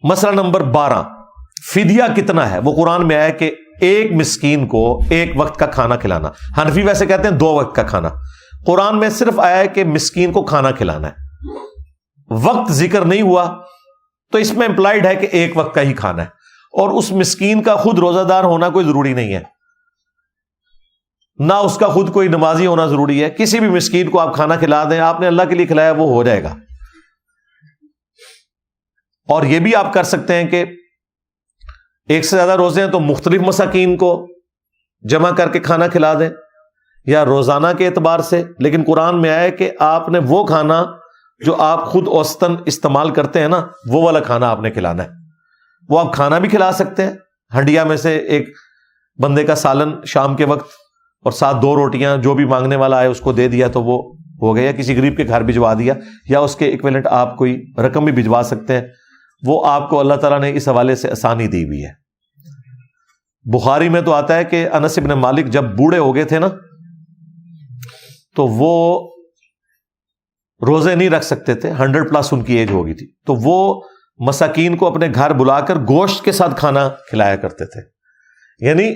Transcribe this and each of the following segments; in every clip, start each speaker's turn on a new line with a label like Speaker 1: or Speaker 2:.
Speaker 1: مسئلہ نمبر 12، فدیہ کتنا ہے؟ وہ قرآن میں آیا کہ ایک مسکین کو ایک وقت کا کھانا کھلانا. حنفی ویسے کہتے ہیں 2 وقت کا کھانا. قرآن میں صرف آیا ہے کہ مسکین کو کھانا کھلانا ہے، وقت ذکر نہیں ہوا، تو اس میں امپلائڈ ہے کہ ایک وقت کا ہی کھانا ہے. اور اس مسکین کا خود روزہ دار ہونا کوئی ضروری نہیں ہے، نہ اس کا خود کوئی نمازی ہونا ضروری ہے. کسی بھی مسکین کو آپ کھانا کھلا دیں، آپ نے اللہ کے لیے کھلایا، وہ ہو جائے گا. اور یہ بھی آپ کر سکتے ہیں کہ ایک سے زیادہ روزے ہیں تو مختلف مساکین کو جمع کر کے کھانا کھلا دیں، یا روزانہ کے اعتبار سے. لیکن قرآن میں آیا کہ آپ نے وہ کھانا جو آپ خود اوسطاً استعمال کرتے ہیں نا، وہ والا کھانا آپ نے کھلانا ہے. وہ آپ کھانا بھی کھلا سکتے ہیں، ہنڈیا میں سے ایک بندے کا سالن شام کے وقت اور ساتھ 2 روٹیاں جو بھی مانگنے والا آئے اس کو دے دیا تو وہ ہو گیا، کسی غریب کے گھر بھجوا دیا، یا اس کے ایکویلنٹ آپ کوئی رقم بھی بھجوا سکتے ہیں. وہ آپ کو اللہ تعالیٰ نے اس حوالے سے آسانی دی ہوئی ہے. بخاری میں تو آتا ہے کہ انس بن مالک جب بوڑھے ہو گئے تھے نا، تو وہ روزے نہیں رکھ سکتے تھے، 100+ ان کی ایج ہو گئی تھی، تو وہ مساکین کو اپنے گھر بلا کر گوشت کے ساتھ کھانا کھلایا کرتے تھے. یعنی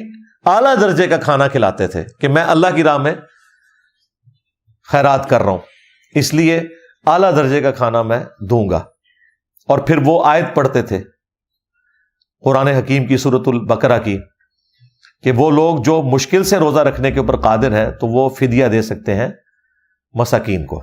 Speaker 1: اعلیٰ درجے کا کھانا کھلاتے تھے کہ میں اللہ کی راہ میں خیرات کر رہا ہوں، اس لیے اعلیٰ درجے کا کھانا میں دوں گا. اور پھر وہ آیت پڑھتے تھے قرآن حکیم کی سورۃ البقرہ کی کہ وہ لوگ جو مشکل سے روزہ رکھنے کے اوپر قادر ہیں تو وہ فدیہ دے سکتے ہیں مساکین کو.